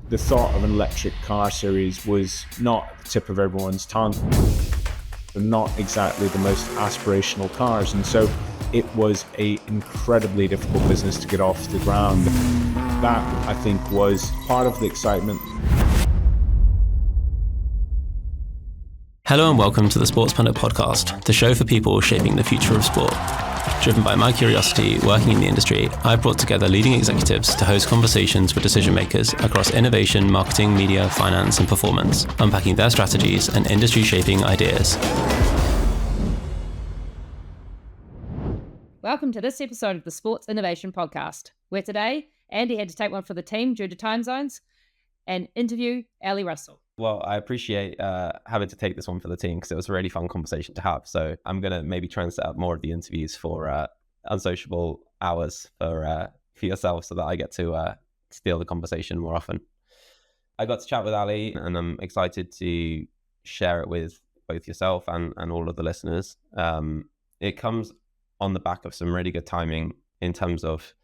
The thought of an electric car series was not at the tip of everyone's tongue. They're not exactly the most aspirational cars, and so it was an incredibly difficult business to get off the ground. That, I think, was part of the excitement. Hello and welcome to the Sports Pundit Podcast, the show for people shaping the future of sport. Driven by my curiosity working in the industry, I've brought together leading executives to host conversations with decision makers across innovation, marketing, media, finance, and performance, unpacking their strategies and industry-shaping ideas. Welcome to this episode of the Sports Innovation Podcast, where today Andy had to take one for the team due to time zones and interview Ali Russell. Well, I appreciate having to take this one for the team because it was a really fun conversation to have. So I'm going to maybe try and set up more of the interviews for unsociable hours for yourself so that I get to steal the conversation more often. I got to chat with Ali and I'm excited to share it with both yourself and all of the listeners. It comes on the back of some really good timing in terms of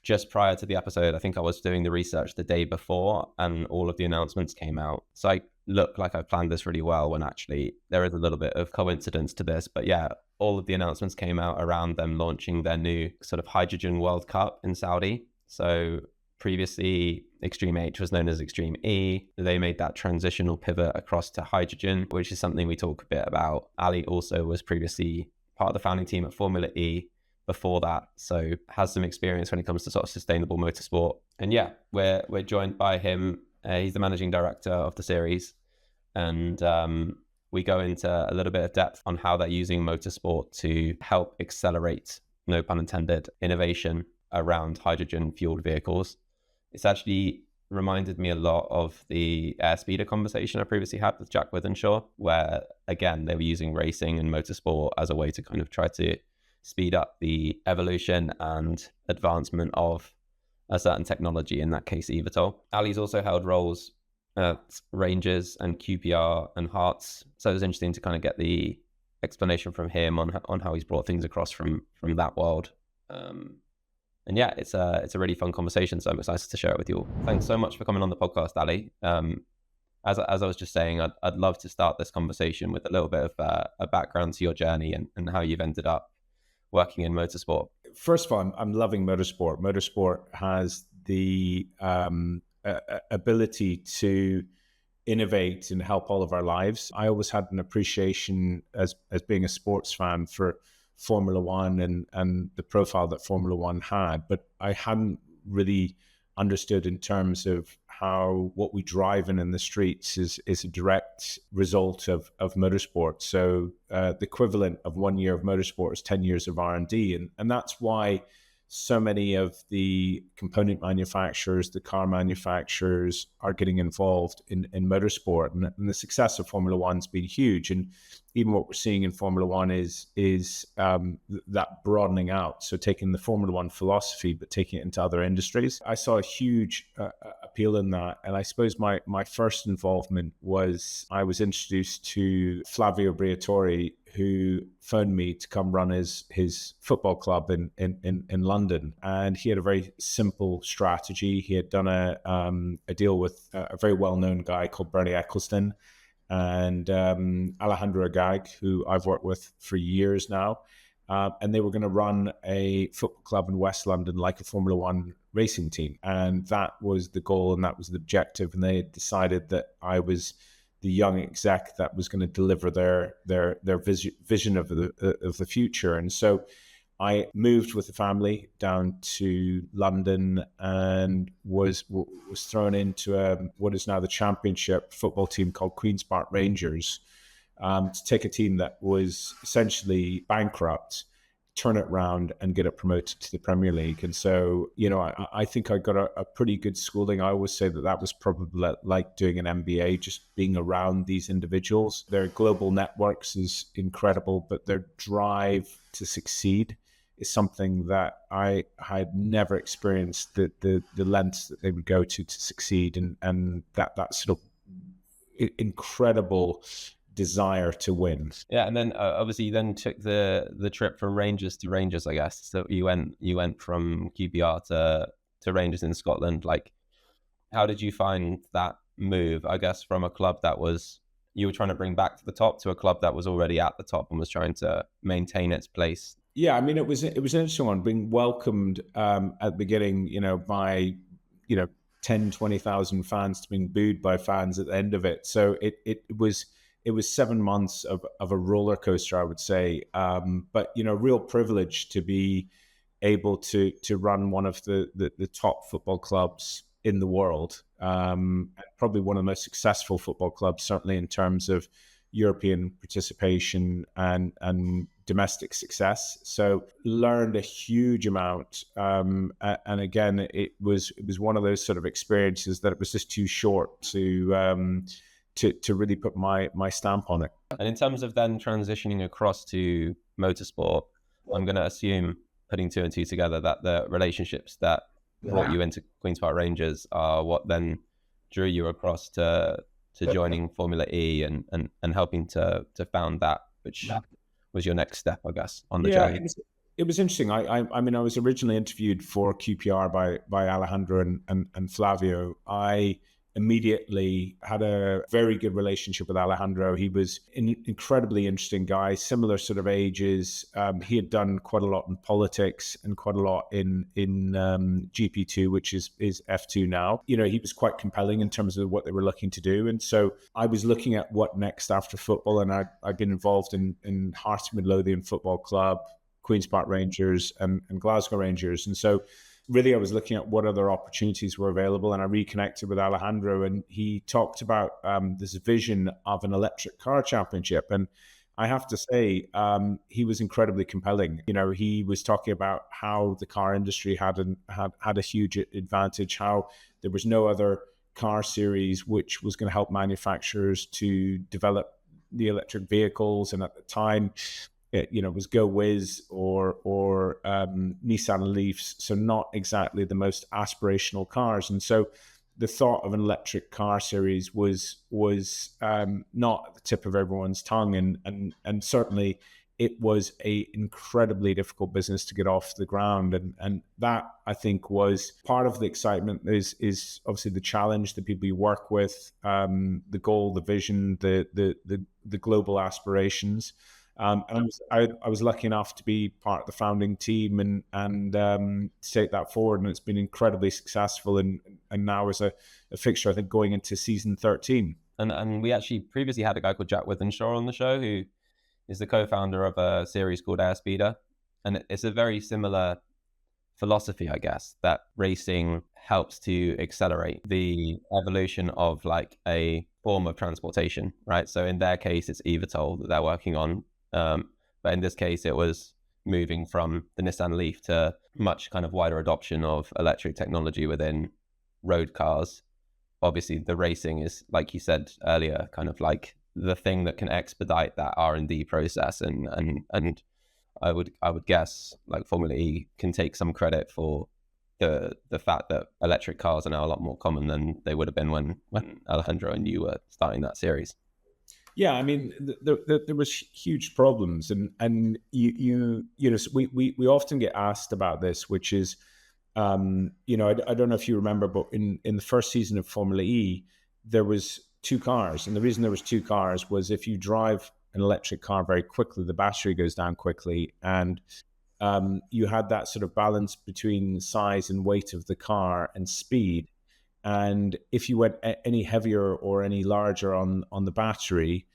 just prior to the episode. I think I was doing the research the day before and all of the announcements came out. So I look like I've planned this really well when actually there is a little bit of coincidence to this. But yeah, all of the announcements came out around them launching their new sort of hydrogen World Cup in Saudi. So previously Extreme H was known as Extreme E. They made that transitional pivot across to hydrogen, which is something we talk a bit about. Ali also was previously part of the founding team at Formula E before that, so has some experience when it comes to sort of sustainable motorsport. And yeah, we're joined by him. He's the managing director of the series, and we go into a little bit of depth on how they're using motorsport to help accelerate, no pun intended, innovation around hydrogen fueled vehicles. It's actually reminded me a lot of the airspeeder conversation I previously had with Jack Withenshaw, where again they were using racing and motorsport as a way to kind of try to speed up the evolution and advancement of a certain technology, in that case eVTOL. Ali's also held roles at Rangers and QPR and Hearts, so it was interesting to kind of get the explanation from him on how he's brought things across from that world. And yeah, it's a really fun conversation, so I'm excited to share it with you all. Thanks so much for coming on the podcast, Ali. As I was just saying, I'd love to start this conversation with a little bit of a background to your journey and how you've ended up working in motorsport. First of all, I'm loving motorsport. Motorsport has the ability to innovate and help all of our lives. I always had an appreciation as being a sports fan for Formula One and the profile that Formula One had, but I hadn't really understood in terms of how what we drive in the streets is a direct result of motorsport. So the equivalent of 1 year of motorsport is 10 years of R&D. And that's why so many of the component manufacturers, the car manufacturers are getting involved in motorsport. And the success of Formula One's been huge. And even what we're seeing in Formula One is that broadening out. So taking the Formula One philosophy, but taking it into other industries. I saw a huge appeal in that. And I suppose my first involvement was I was introduced to Flavio Briatore, who phoned me to come run his football club in London. And he had a very simple strategy. He had done a deal with a very well-known guy called Bernie Ecclestone and Alejandro Agag, who I've worked with for years now. And they were going to run a football club in West London like a Formula One racing team. And that was the goal and that was the objective. And they had decided that I was the young exec that was going to deliver their vision of the future. And so I moved with the family down to London and was thrown into what is now the championship football team called Queen's Park Rangers, to take a team that was essentially bankrupt, turn it around and get it promoted to the Premier League. And so, I think I got a pretty good schooling. I always say that was probably like doing an MBA, just being around these individuals. Their global networks is incredible, but their drive to succeed is something that I had never experienced, the lengths that they would go to succeed, and that sort of incredible desire to win. Yeah, and then obviously you then took the trip from Rangers to Rangers, I guess. So you went from QPR to Rangers in Scotland. Like, How did you find that move, I guess, from a club that you were trying to bring back to the top to a club that was already at the top and was trying to maintain its place? Yeah, I mean, it was an interesting one, being welcomed at the beginning, by 10, 20,000 fans, to being booed by fans at the end of it. So it was 7 months of a roller coaster, I would say. But real privilege to be able to run one of the top football clubs in the world, probably one of the most successful football clubs, certainly in terms of European participation and domestic success. So learned a huge amount, and again, it was one of those sort of experiences that it was just too short to really put my stamp on it. And in terms of then transitioning across to motorsport, I'm going to assume, putting two and two together, that the relationships that brought you into Queen's Park Rangers are what then drew you across to joining Formula E and helping to found that, which was your next step, I guess, on the journey. It was interesting. I mean, I was originally interviewed for QPR by Alejandro and Flavio. I immediately had a very good relationship with Alejandro. He was an incredibly interesting guy, similar sort of ages. He had done quite a lot in politics and quite a lot in GP2, which is F2 now. He was quite compelling in terms of what they were looking to do. And so I was looking at what next after football, and I'd been involved in Hearts of Midlothian Football Club, Queen's Park Rangers and Glasgow Rangers. And so really I was looking at what other opportunities were available, and I reconnected with Alejandro, and he talked about this vision of an electric car championship. And I have to say, he was incredibly compelling. He was talking about how the car industry had a huge advantage, how there was no other car series which was going to help manufacturers to develop the electric vehicles. And at the time, it was Go Wiz or Nissan Leafs, so not exactly the most aspirational cars. And so the thought of an electric car series was not at the tip of everyone's tongue, and certainly it was a incredibly difficult business to get off the ground, and that, I think, was part of the excitement. Is obviously the challenge, the people you work with, the goal, the vision, the global aspirations. And I was lucky enough to be part of the founding team and take that forward, and it's been incredibly successful. And now as a fixture, I think, going into season 13. And we actually previously had a guy called Jack Withenshaw on the show, who is the co-founder of a series called Airspeeder, and it's a very similar philosophy, I guess, that racing helps to accelerate the evolution of like a form of transportation, right? So in their case, it's eVTOL that they're working on. But in this case, it was moving from the Nissan Leaf to much kind of wider adoption of electric technology within road cars. Obviously, the racing is, like you said earlier, kind of like the thing that can expedite that R&D process. And I would guess like Formula E can take some credit for the fact that electric cars are now a lot more common than they would have been when Alejandro and you were starting that series. Yeah, I mean, there was huge problems, and we often get asked about this, which is, I don't know if you remember, but in the first season of Formula E, there was two cars, and the reason there was two cars was if you drive an electric car very quickly, the battery goes down quickly, and you had that sort of balance between size and weight of the car and speed. And if you went any heavier or any larger on the battery,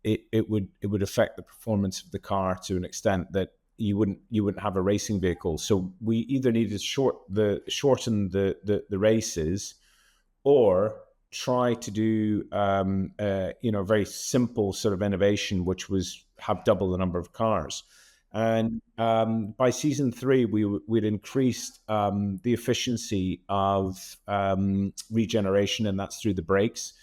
it would affect the performance of the car to an extent that you wouldn't have a racing vehicle. So we either needed to shorten the races, or try to do a very simple sort of innovation, which was have double the number of cars. And by season 3, we'd increased the efficiency of regeneration, and that's through the brakes,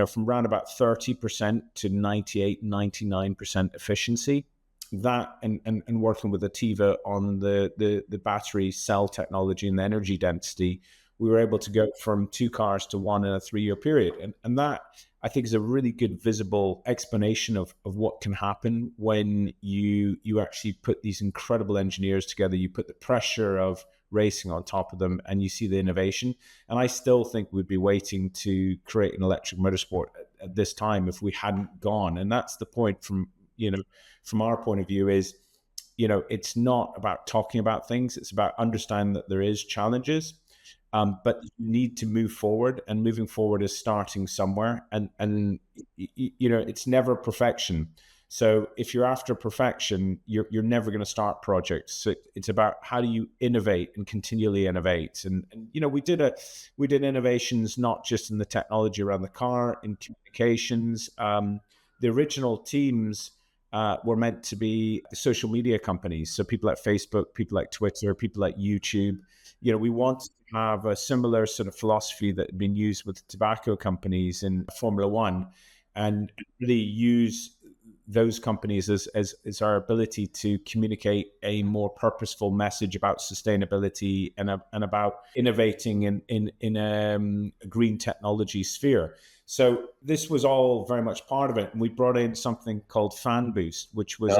from around about 30% to 98, 99% efficiency. That and working with Ativa on the battery cell technology and the energy density, we were able to go from 2 cars to 1 in a 3-year period. And that, I think, is a really good visible explanation of what can happen when you actually put these incredible engineers together. You put the pressure of racing on top of them, and you see the innovation. And I still think we'd be waiting to create an electric motorsport at this time if we hadn't gone. And that's the point from our point of view is, it's not about talking about things. It's about understanding that there is challenges, but you need to move forward, and moving forward is starting somewhere. And it's never perfection. So if you're after perfection, you're never going to start projects. So it's about how do you innovate and continually innovate. And we did innovations not just in the technology around the car, in communications. The original teams were meant to be social media companies. So people like Facebook, people like Twitter, people like YouTube. We wanted to have a similar sort of philosophy that had been used with tobacco companies in Formula One, and really use those companies as our ability to communicate a more purposeful message about sustainability and about innovating in a green technology sphere. So this was all very much part of it, and we brought in something called Fan Boost, which was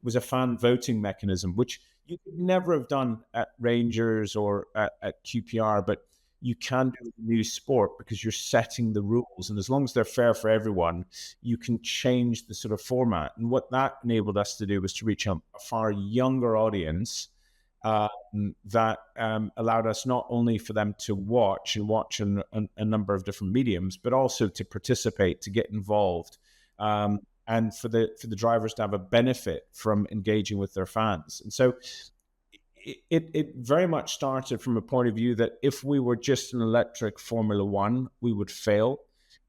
was a fan voting mechanism, which you could never have done at Rangers or at QPR, but you can do a new sport because you're setting the rules. And as long as they're fair for everyone, you can change the sort of format. And what that enabled us to do was to reach a far younger audience that allowed us not only for them to watch a number of different mediums, but also to participate, to get involved, and for the drivers to have a benefit from engaging with their fans. And so it very much started from a point of view that if we were just an electric Formula One, we would fail.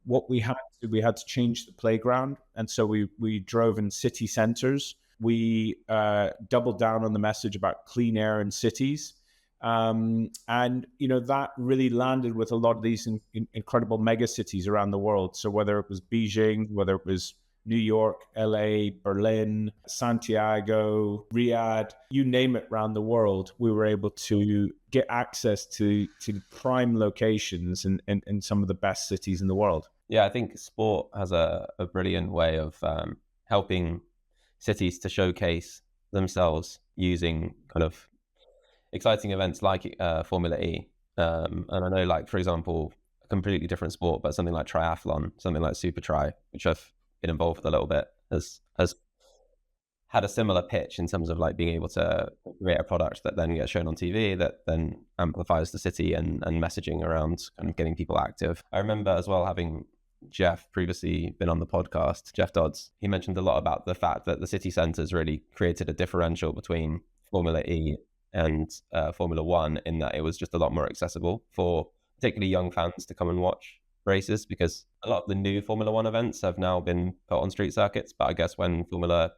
What we had to change the playground. And so we drove in city centers. We doubled down on the message about clean air in cities. And, that really landed with a lot of these incredible mega cities around the world. So whether it was Beijing, whether it was New York, LA, Berlin, Santiago, Riyadh, you name it around the world, we were able to get access to prime locations in some of the best cities in the world. Yeah, I think sport has a brilliant way of helping cities to showcase themselves using kind of exciting events like Formula E. And I know, like, for example, a completely different sport, but something like triathlon, something like Super Tri, which I've been involved with a little bit, has had a similar pitch in terms of like being able to create a product that then gets shown on TV that then amplifies the city and messaging around kind of getting people active. I remember as well having Jeff previously been on the podcast, Jeff Dodds. He mentioned a lot about the fact that the city centres really created a differential between Formula E and Formula One, in that it was just a lot more accessible for particularly young fans to come and watch races, because a lot of the new Formula One events have now been put on street circuits. But I guess when Formula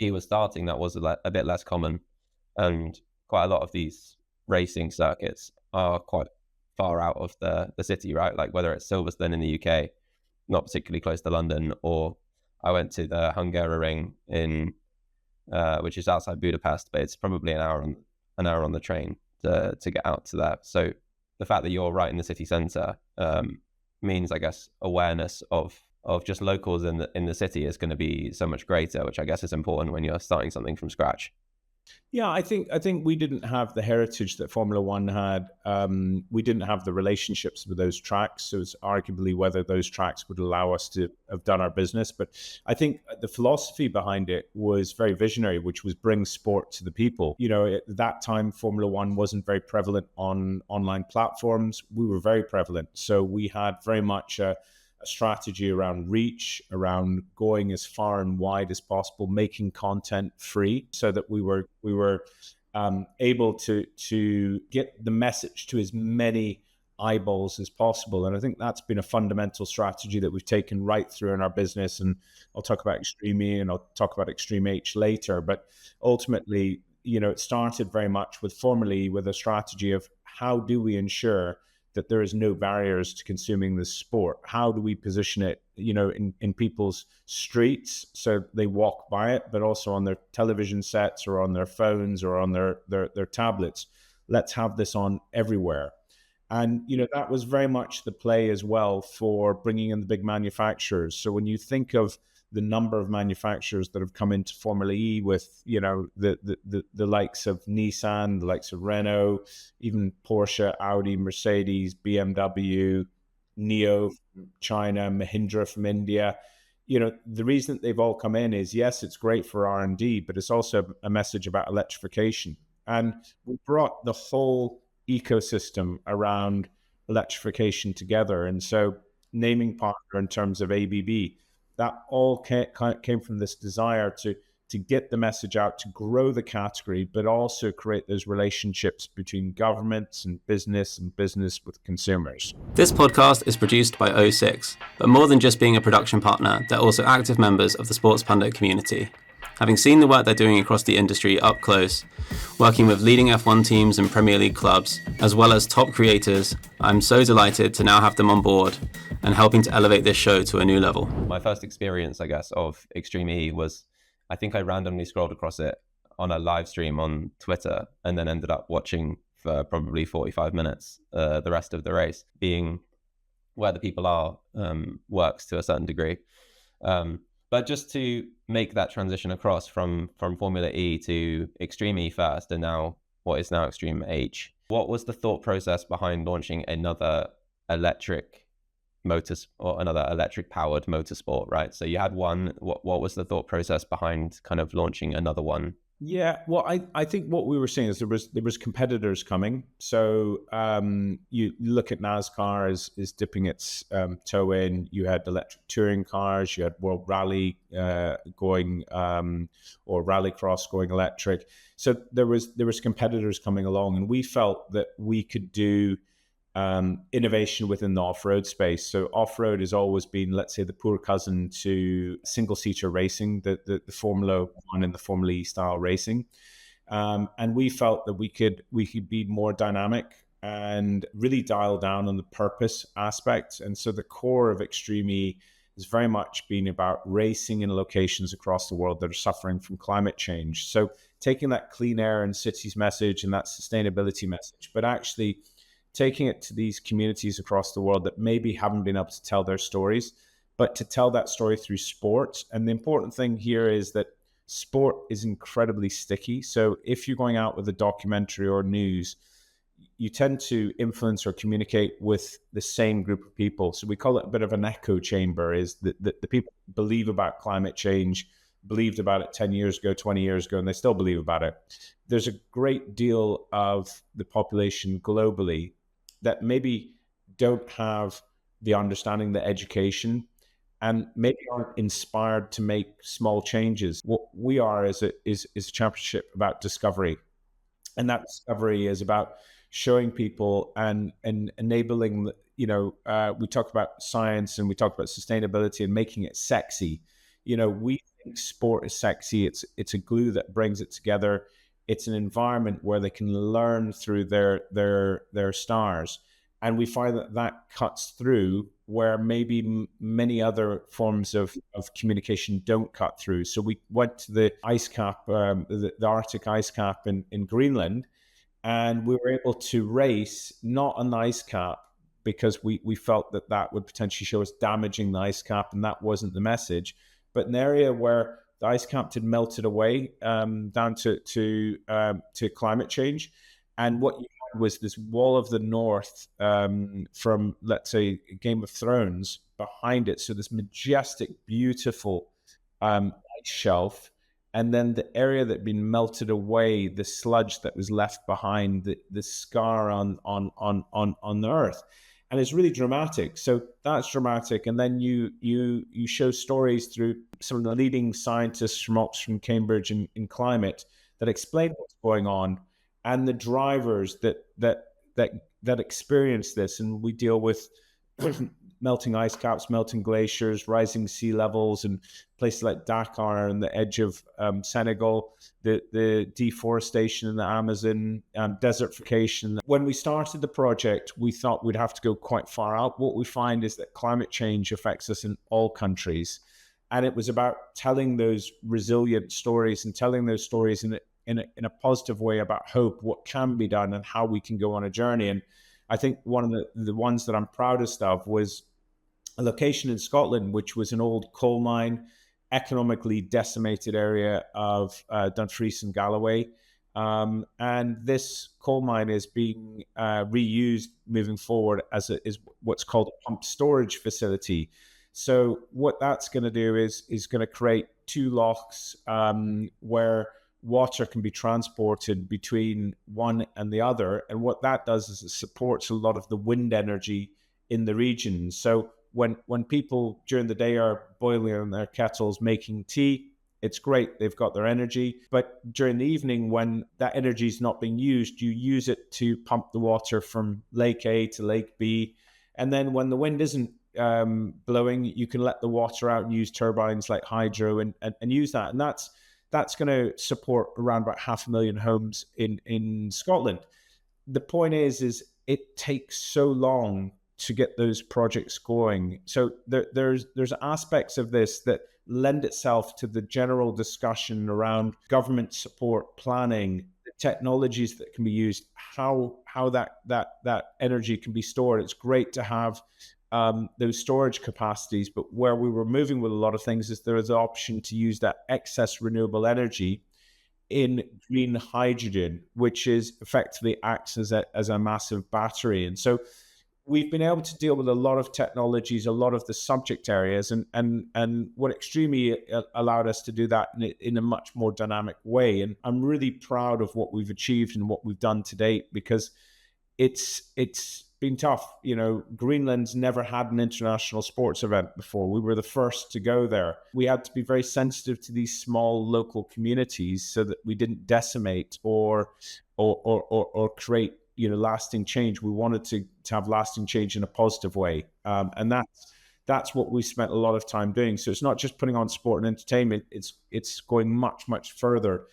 E was starting, that was a bit less common, and quite a lot of these racing circuits are quite far out of the city, right? Like whether it's Silverstone in the UK, not particularly close to London, or I went to the Hungaroring in which is outside Budapest, but it's probably an hour on the train to get out to there. So the fact that you're right in the city centre means, I guess, awareness of just locals in the city is going to be so much greater, which I guess is important when you're starting something from scratch. Yeah, I think we didn't have the heritage that Formula One had. We didn't have the relationships with those tracks, so it's arguably whether those tracks would allow us to have done our business. But I think the philosophy behind it was very visionary, which was bring sport to the people. At that time, Formula One wasn't very prevalent on online platforms. We were very prevalent, so we had very much a strategy around reach, around going as far and wide as possible, making content free, so that we were able to get the message to as many eyeballs as possible. And I think that's been a fundamental strategy that we've taken right through in our business. And I'll talk about Extreme E and I'll talk about Extreme H later. But ultimately, it started very much with Formula E with a strategy of how do we ensure that there is no barriers to consuming this sport? How do we position it, in people's streets so they walk by it, but also on their television sets or on their phones or on their tablets? Let's have this on everywhere. And, that was very much the play as well for bringing in the big manufacturers. So when you think of the number of manufacturers that have come into Formula E with, the likes of Nissan, the likes of Renault, even Porsche, Audi, Mercedes, BMW, NIO from China, Mahindra from India. The reason that they've all come in is, yes, it's great for R&D, but it's also a message about electrification. And we brought the whole ecosystem around electrification together. And so naming partner in terms of ABB, that all came from this desire to get the message out, to grow the category, but also create those relationships between governments and business with consumers. This podcast is produced by O6, but more than just being a production partner, they're also active members of the Sports Pundit community. Having seen the work they're doing across the industry up close, working with leading F1 teams and Premier League clubs, as well as top creators, I'm so delighted to now have them on board and helping to elevate this show to a new level. My first experience, I guess, of Extreme E was, I think I randomly scrolled across it on a live stream on Twitter and then ended up watching for probably 45 minutes the rest of the race. Being where the people are works to a certain degree. But just to make that transition across from Formula E to Extreme E first, and now what is now Extreme H, what was the thought process behind launching another electric powered motorsport, right? So you had one. What was the thought process behind kind of launching another one? Yeah, well, I think what we were seeing is there was competitors coming. So you look at NASCAR is dipping its toe in. You had electric touring cars. You had World Rally going or Rallycross going electric. So there was competitors coming along, and we felt that we could do innovation within the off-road space. So off-road has always been, let's say, the poor cousin to single-seater racing, the Formula One and the Formula E style racing. And we felt that we could be more dynamic and really dial down on the purpose aspect. And so the core of Extreme E has very much been about racing in locations across the world that are suffering from climate change. So taking that clean air and cities message and that sustainability message, but actually taking it to these communities across the world that maybe haven't been able to tell their stories, but to tell that story through sport. And the important thing here is that sport is incredibly sticky. So if you're going out with a documentary or news, you tend to influence or communicate with the same group of people. So we call it a bit of an echo chamber, is that the people who believe about climate change believed about it 10 years ago, 20 years ago, and they still believe about it. There's a great deal of the population globally that maybe don't have the understanding, the education, and maybe aren't inspired to make small changes. What we are is a championship about discovery. And that discovery is about showing people and enabling, we talk about science and we talk about sustainability and making it sexy. We think sport is sexy. It's a glue that brings it together. It's an environment where they can learn through their stars. And we find that cuts through where maybe many other forms of communication don't cut through. So we went to the ice cap, the Arctic ice cap in Greenland, and we were able to race not on the ice cap because we felt that would potentially show us damaging the ice cap, and that wasn't the message. But an area where the ice cap had melted away down to climate change. And what you had was this wall of the north from, let's say, Game of Thrones behind it. So this majestic, beautiful ice shelf. And then the area that had been melted away, the sludge that was left behind, the scar on the earth. And it's really dramatic. So that's dramatic. And then you show stories through some of the leading scientists from Oxford and Cambridge in climate that explain what's going on and the drivers that experience this. And we deal with melting ice caps, melting glaciers, rising sea levels, and places like Dakar and the edge of Senegal, the deforestation in the Amazon, desertification. When we started the project, we thought we'd have to go quite far out. What we find is that climate change affects us in all countries. And it was about telling those resilient stories and telling those stories in a positive way about hope, what can be done and how we can go on a journey. And I think one of the ones that I'm proudest of was a location in Scotland, which was an old coal mine. economically decimated area of Dumfries and Galloway. And this coal mine is being reused moving forward is what's called a pump storage facility. So what that's going to do is going to create two locks where water can be transported between one and the other. And what that does is it supports a lot of the wind energy in the region. So when people during the day are boiling on their kettles making tea, it's great. They've got their energy. But during the evening, when that energy is not being used, you use it to pump the water from Lake A to Lake B. And then when the wind isn't blowing, you can let the water out and use turbines like hydro and use that. And that's going to support around about 500,000 homes in Scotland. The point is it takes so long to get those projects going. So there's aspects of this that lend itself to the general discussion around government support, planning, the technologies that can be used, how that energy can be stored. It's great to have those storage capacities, but where we were moving with a lot of things is there is an option to use that excess renewable energy in green hydrogen, which is effectively acts as a massive battery. And so we've been able to deal with a lot of technologies, a lot of the subject areas, and what Extremely allowed us to do that in a much more dynamic way. And I'm really proud of what we've achieved and what we've done to date, because it's been tough. You know, Greenland's never had an international sports event before. We were the first to go there. We had to be very sensitive to these small local communities so that we didn't decimate or create lasting change. We wanted to have lasting change in a positive way, and that's what we spent a lot of time doing. So it's not just putting on sport and entertainment; it's going much further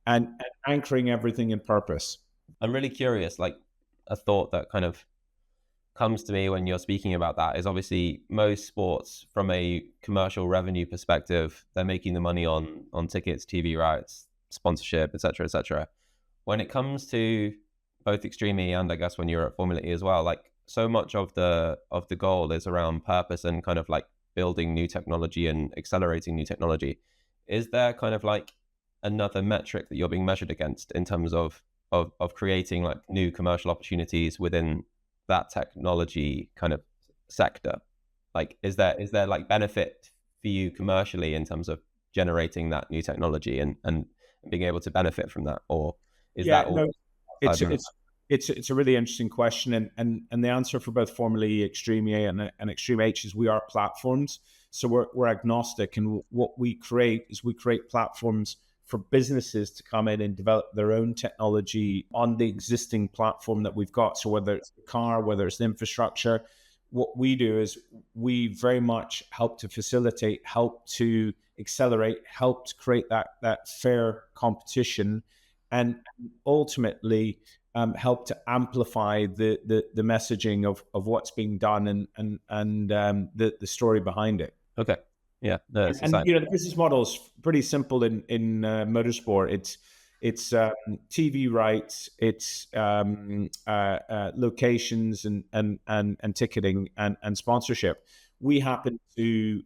and anchoring everything in purpose. I'm really curious. Like, a thought that kind of comes to me when you're speaking about that is, obviously most sports, from a commercial revenue perspective, they're making the money on tickets, TV rights, sponsorship, etc., etc. When it comes to both Extremely and I guess when you're at Formula E as well, like, so much of the goal is around purpose and kind of like building new technology and accelerating new technology. Is there kind of like another metric that you're being measured against in terms of creating like new commercial opportunities within that technology kind of sector? Like, is there like benefit for you commercially in terms of generating that new technology and being able to benefit from that, or is that all? No, it's a really interesting question, and the answer for both Formula E, Extremely and Extreme H is we are platforms. So we're agnostic, and what we create is we create platforms for businesses to come in and develop their own technology on the existing platform that we've got. So whether it's the car, whether it's the infrastructure, what we do is we very much help to facilitate, help to accelerate, help to create that fair competition, and ultimately help to amplify the messaging of what's being done and the story behind it. Okay. Yeah, no, and the business model is pretty simple in motorsport. It's TV rights, it's locations and ticketing and sponsorship. We happen to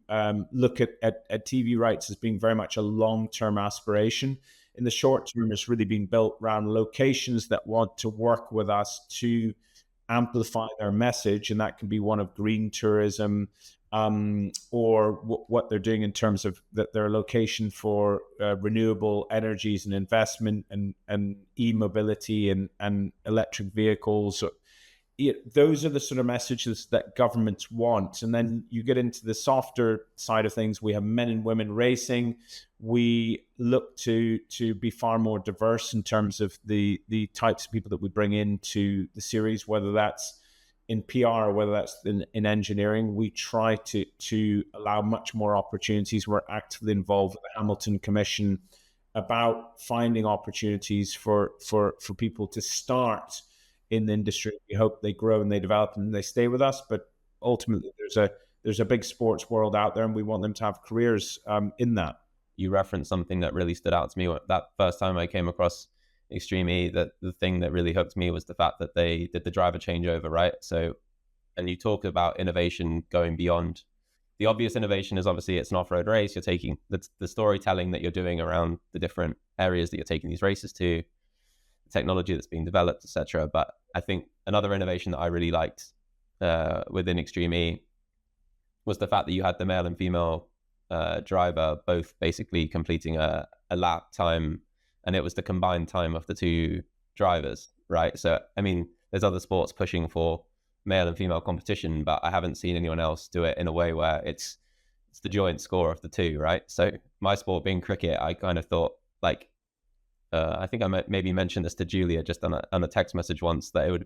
look at TV rights as being very much a long-term aspiration. In the short term, it's really been built around locations that want to work with us to amplify their message, and that can be one of green tourism, or what they're doing in terms of their location for renewable energies and investment and e-mobility and electric vehicles. Those are the sort of messages that governments want. And then you get into the softer side of things. We have men and women racing. We look to be far more diverse in terms of the types of people that we bring into the series, whether that's in PR or whether that's in engineering. We try to allow much more opportunities. We're actively involved with the Hamilton Commission about finding opportunities for people to start in the industry. We hope they grow and they develop and they stay with us. But ultimately, there's a big sports world out there, and we want them to have careers in that. You referenced something that really stood out to me that first time I came across Extremely. That the thing that really hooked me was the fact that they did the driver changeover, right? So, and you talk about innovation going beyond the obvious innovation is obviously it's an off-road race. You're taking the storytelling that you're doing around the different areas that you're taking these races to, technology that's being developed, etc. But I think another innovation that I really liked within Extreme E was the fact that you had the male and female driver both basically completing a lap time, and it was the combined time of the two drivers, right? So, I mean, there's other sports pushing for male and female competition, but I haven't seen anyone else do it in a way where it's the joint score of the two, right? So my sport being cricket, I kind of thought like, I think I maybe mentioned this to Julia just on a text message once, that it would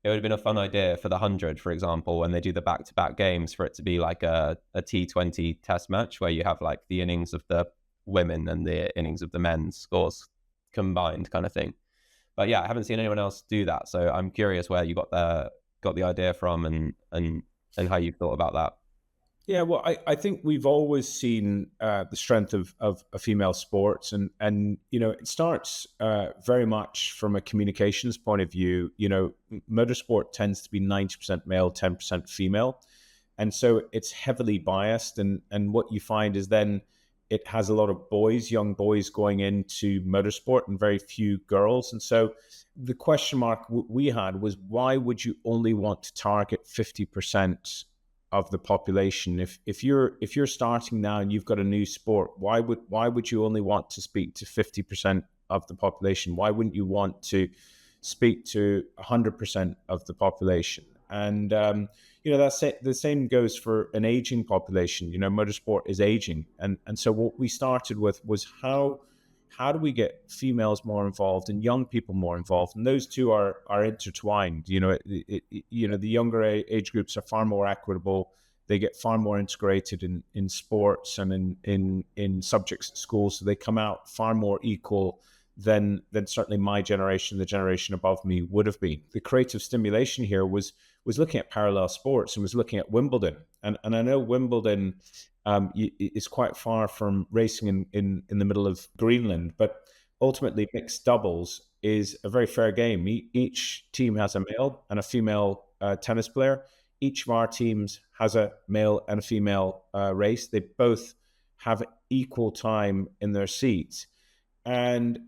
have been a fun idea for the 100, for example, when they do the back-to-back games, for it to be like a T20 test match where you have like the innings of the women and the innings of the men's scores combined kind of thing. But yeah, I haven't seen anyone else do that. So I'm curious where you got the idea from and how you thought about that. Yeah, well, I think we've always seen the strength of female sports, and it starts very much from a communications point of view. Motorsport tends to be 90% male, 10% female, and so it's heavily biased. And what you find is then it has a lot of young boys going into motorsport, and very few girls. And so the question mark we had was, why would you only want to target 50% of the population? If you're starting now and you've got a new sport, why would you only want to speak to 50% of the population? Why wouldn't you want to speak to 100% of the population? And that's it. The same goes for an aging population. Motorsport is aging, and so what we started with was how do we get females more involved and young people more involved? And those two are intertwined. The younger age groups are far more equitable. They get far more integrated in sports and in subjects at school. So they come out far more equal than certainly my generation, the generation above me, would have been. The creative stimulation here was looking at parallel sports, and was looking at Wimbledon. And I know Wimbledon is quite far from racing in the middle of Greenland, but ultimately mixed doubles is a very fair game. Each team has a male and a female tennis player. Each of our teams has a male and a female race. They both have equal time in their seats. And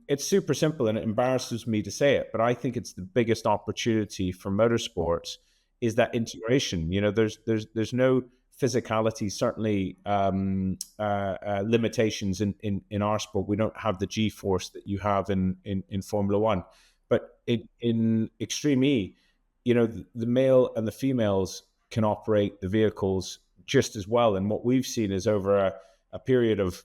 it's super simple, and it embarrasses me to say it, but I think it's the biggest opportunity for motorsports is that integration. There's no physicality, certainly limitations in our sport. We don't have the G-force that you have in Formula One, but in Extreme E, the male and the females can operate the vehicles just as well. And what we've seen is over a period of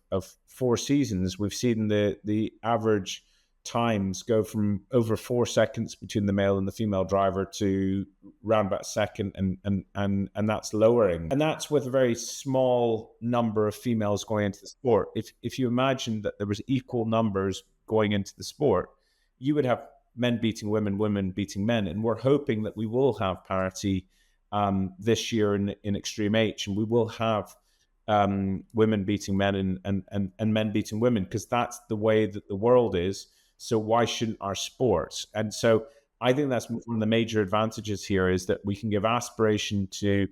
4 seasons, we've seen the average times go from over 4 seconds between the male and the female driver to around about a second, and that's lowering. And that's with a very small number of females going into the sport. If you imagine that there was equal numbers going into the sport, you would have men beating women, women beating men. And we're hoping that we will have parity this year in Extreme H, and we will have women beating men and men beating women, because that's the way that the world is. So why shouldn't our sports? And so I think that's one of the major advantages here, is that we can give aspiration to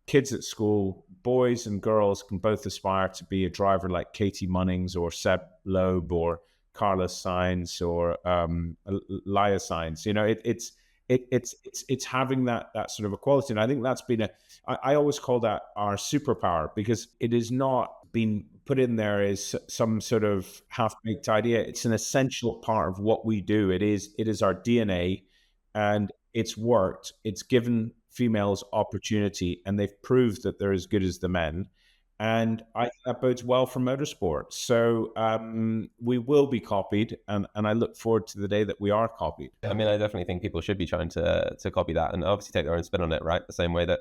kids at school. Boys and girls can both aspire to be a driver like Katie Munnings or Seb Loeb or Carlos Sainz or Laia Sainz. It's having that sort of equality. And I think that's been I always call that our superpower, because it has not been put in there as some sort of half-baked idea. It's an essential part of what we do. It is our DNA, and it's worked. It's given females opportunity, and they've proved that they're as good as the men. And I think that bodes well for motorsport. So we will be copied, and I look forward to the day that we are copied. I mean, I definitely think people should be trying to copy that, and obviously take their own spin on it, right? The same way that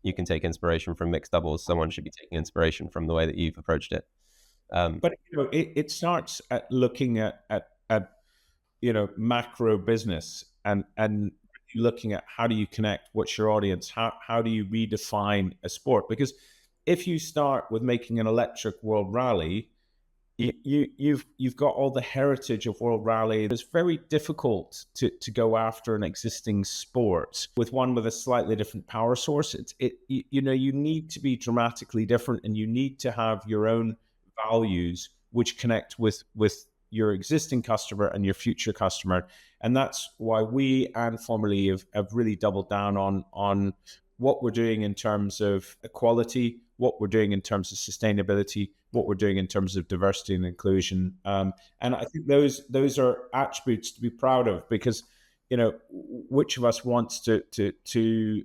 you can take inspiration from mixed doubles, someone should be taking inspiration from the way that you've approached it. But it starts at looking at macro business and looking at how do you connect, what's your audience, how do you redefine a sport? Because if you start with making an electric world rally, you've got all the heritage of World Rally. It's very difficult to go after an existing sport with one with a slightly different power source. You need to be dramatically different, and you need to have your own values which connect with your existing customer and your future customer. And that's why we and Formula E have really doubled down on what we're doing in terms of equality, what we're doing in terms of sustainability, what we're doing in terms of diversity and inclusion. And I think those are attributes to be proud of, because which of us wants to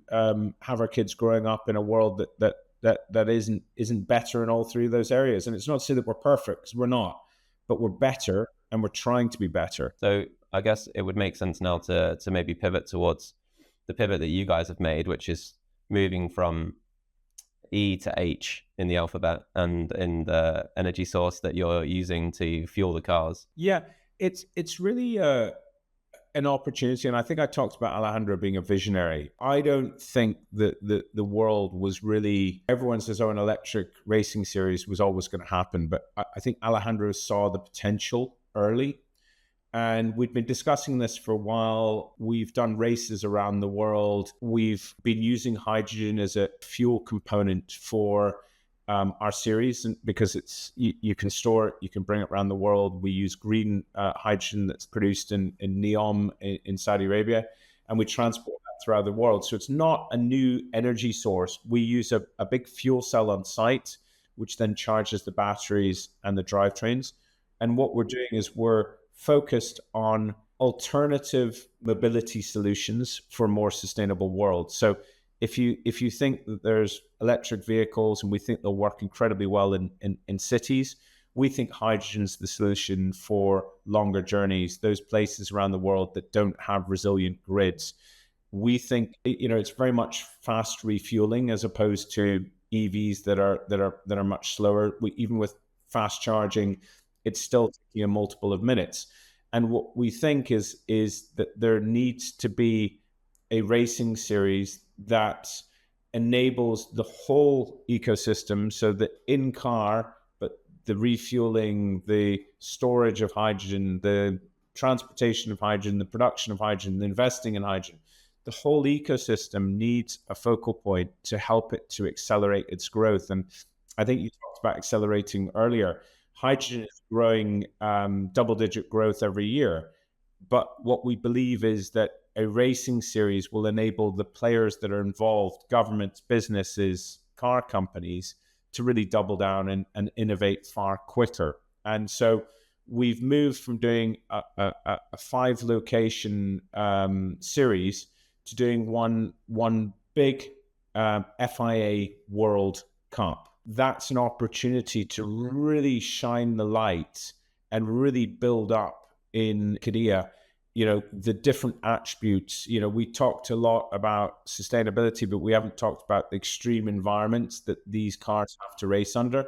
have our kids growing up in a world that isn't better in all three of those areas. And it's not to say that we're perfect, because we're not, but we're better, and we're trying to be better. So I guess it would make sense now to maybe pivot towards the pivot that you guys have made, which is moving from E to H in the alphabet and in the energy source that you're using to fuel the cars. Yeah, it's really an opportunity. And I think I talked about Alejandro being a visionary. I don't think that the world was really, everyone says, an electric racing series was always going to happen. But I think Alejandro saw the potential early. And we've been discussing this for a while. We've done races around the world. We've been using hydrogen as a fuel component for our series, and because you can store it, you can bring it around the world. We use green hydrogen that's produced in Neom in Saudi Arabia, and we transport that throughout the world. So it's not a new energy source. We use a big fuel cell on site, which then charges the batteries and the drivetrains. And what we're doing is we're focused on alternative mobility solutions for a more sustainable world. So if you think that there's electric vehicles and we think they'll work incredibly well in cities, we think hydrogen's the solution for longer journeys, those places around the world that don't have resilient grids. We think it's very much fast refueling as opposed to EVs that are much slower. Even with fast charging, it's still taking a multiple of minutes. And what we think is that there needs to be a racing series that enables the whole ecosystem, so that in car, but the refueling, the storage of hydrogen, the transportation of hydrogen, the production of hydrogen, the investing in hydrogen, the whole ecosystem needs a focal point to help it to accelerate its growth. And I think you talked about accelerating earlier. Hydrogen is growing double-digit growth every year. But what we believe is that a racing series will enable the players that are involved, governments, businesses, car companies, to really double down and innovate far quicker. And so we've moved from doing a 5-location series to doing one big FIA World Cup. That's an opportunity to really shine the light and really build up in Qiddiya, the different attributes. We talked a lot about sustainability, but we haven't talked about the extreme environments that these cars have to race under.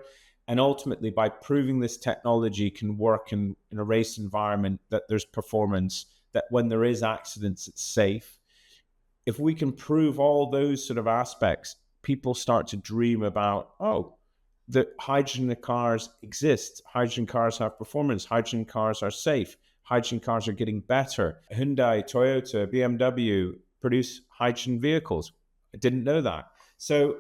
And ultimately, by proving this technology can work in a race environment, that there's performance, that when there is accidents, it's safe. If we can prove all those sort of aspects, people start to dream about, the hydrogen cars exist. Hydrogen cars have performance. Hydrogen cars are safe. Hydrogen cars are getting better. Hyundai, Toyota, BMW produce hydrogen vehicles. I didn't know that. So,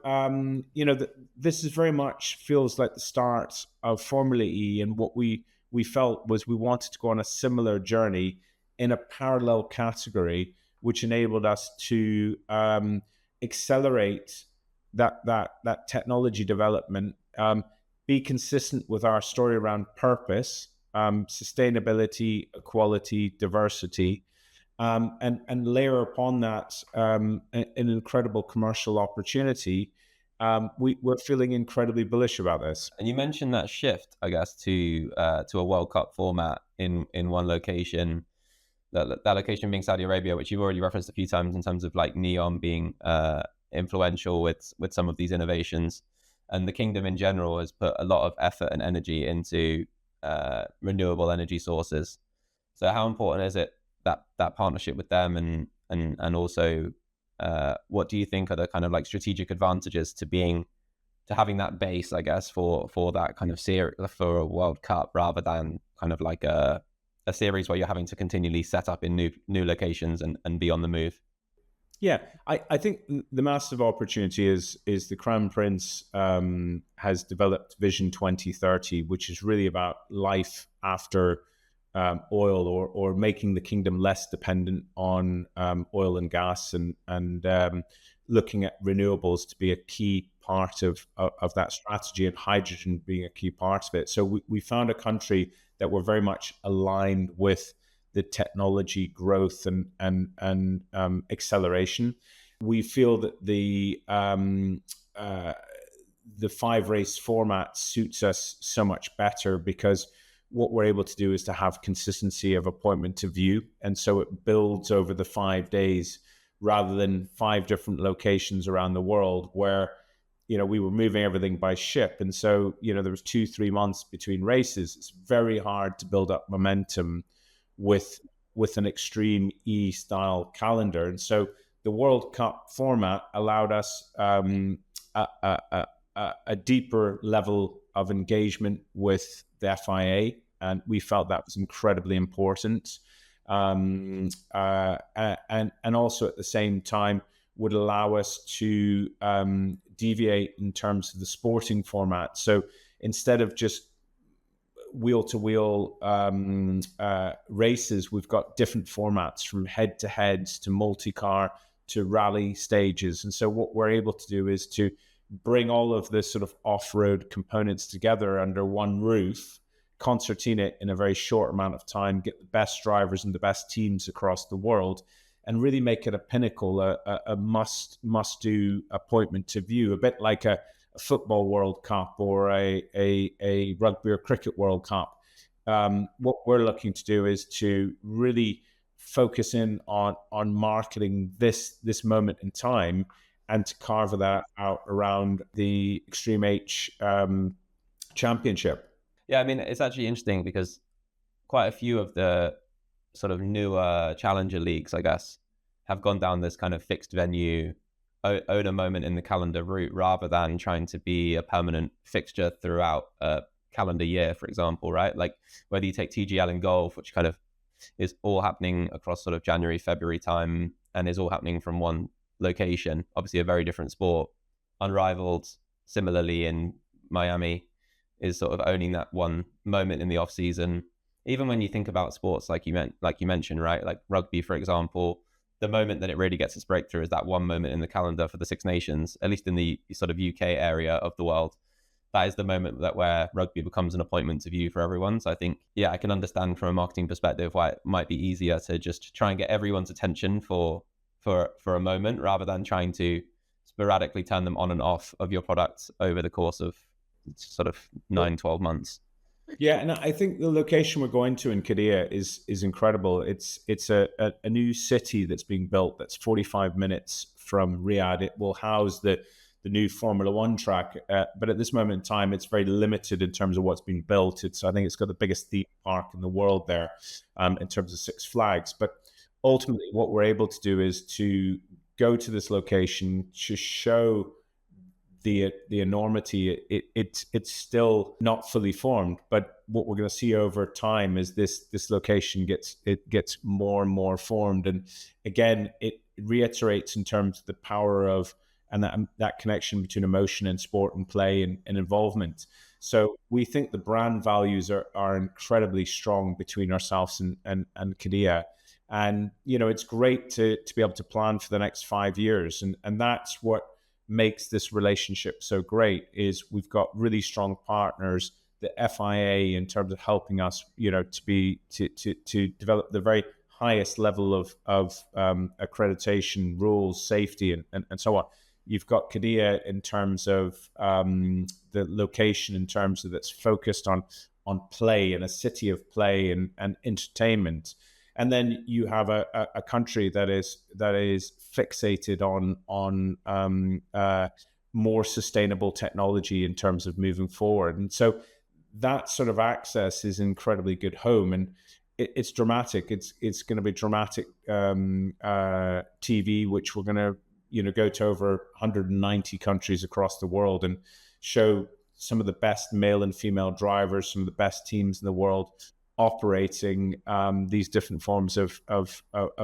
this is very much feels like the start of Formula E. And what we felt was we wanted to go on a similar journey in a parallel category, which enabled us to accelerate that technology development, be consistent with our story around purpose, sustainability, equality, diversity, and layer upon that an incredible commercial opportunity. We're feeling incredibly bullish about this. And you mentioned that shift, I guess, to a World Cup format in one location. That location being Saudi Arabia, which you've already referenced a few times in terms of like Neom being influential with some of these innovations, and the kingdom in general has put a lot of effort and energy into renewable energy sources. So how important is it that partnership with them, and also what do you think are the kind of like strategic advantages to being to having that base, I guess, for that kind of series, for a World Cup, rather than kind of like a series where you're having to continually set up in new locations and be on the move. Yeah, I think the massive opportunity is the Crown Prince has developed Vision 2030, which is really about life after oil, or making the kingdom less dependent on oil and gas, and looking at renewables to be a key part of that strategy, and hydrogen being a key part of it. So we found a country that we're very much aligned with the technology growth and acceleration. We feel that the 5-race format suits us so much better, because what we're able to do is to have consistency of appointment to view, and so it builds over the 5 days rather than 5 different locations around the world where we were moving everything by ship, and so there was 2-3 months between races. It's very hard to build up momentum with an extreme E style calendar. And so the World Cup format allowed us a deeper level of engagement with the FIA, and we felt that was incredibly important. And also at the same time would allow us to deviate in terms of the sporting format. So instead of just wheel-to-wheel races, we've got different formats, from head-to-heads to multi-car to rally stages. And so what we're able to do is to bring all of this sort of off-road components together under one roof, concertina it in a very short amount of time, get the best drivers and the best teams across the world, and really make it a pinnacle, a must-do appointment to view, a bit like a football World Cup or a rugby or cricket World Cup. What we're looking to do is to really focus in on marketing this moment in time, and to carve that out around the Extreme H Championship. Yeah, I mean, it's actually interesting because quite a few of the sort of newer challenger leagues, I guess, have gone down this kind of fixed venue, own a moment in the calendar route, rather than trying to be a permanent fixture throughout a calendar year, for example, right? Like whether you take TGL in golf, which kind of is all happening across sort of January, February time, and is all happening from one location, obviously a very different sport. Unrivaled, similarly in Miami, is sort of owning that one moment in the off season. Even when you think about sports like you mentioned, right? Like rugby, for example, the moment that it really gets its breakthrough is that one moment in the calendar for the Six Nations, at least in the sort of UK area of the world. That is the moment where rugby becomes an appointment to view for everyone. So I think, yeah, I can understand from a marketing perspective why it might be easier to just try and get everyone's attention for a moment, rather than trying to sporadically turn them on and off of your products over the course of sort of 9-12 months. Yeah, and I think the location we're going to in Qiddiya is incredible. It's a new city that's being built that's 45 minutes from Riyadh. It will house the new Formula One track, but at this moment in time, it's very limited in terms of what's been built. I think it's got the biggest theme park in the world there, in terms of Six Flags. But ultimately, what we're able to do is to go to this location to show the enormity. It's still not fully formed, but what we're going to see over time is this location gets more and more formed, and again it reiterates in terms of the power of and that connection between emotion and sport and play and involvement. So we think the brand values are incredibly strong between ourselves and Qiddiya. And it's great to be able to plan for the next 5 years, and that's what makes this relationship so great. Is we've got really strong partners, the FIA, in terms of helping us, to develop the very highest level of accreditation, rules, safety, and so on. You've got Qiddiya in terms of the location, in terms of that's focused on play and a city of play and entertainment. And then you have a country that is fixated on more sustainable technology in terms of moving forward. And so that sort of access is incredibly good home, and it's dramatic. It's going to be dramatic TV, which we're going to go to over 190 countries across the world and show some of the best male and female drivers, some of the best teams in the world operating these different forms of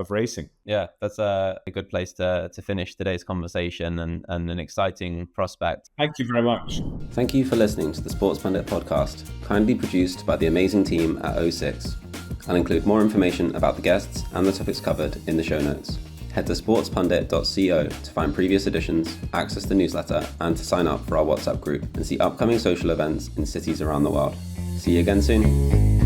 racing. Yeah, that's a good place to finish today's conversation, and an exciting prospect. Thank you very much. Thank you for listening to the Sports Pundit podcast, kindly produced by the amazing team at O6. I'll include more information about the guests and the topics covered in the show notes. Head to sportspundit.co to find previous editions, access the newsletter, and to sign up for our WhatsApp group and see upcoming social events in cities around the world. See you again soon.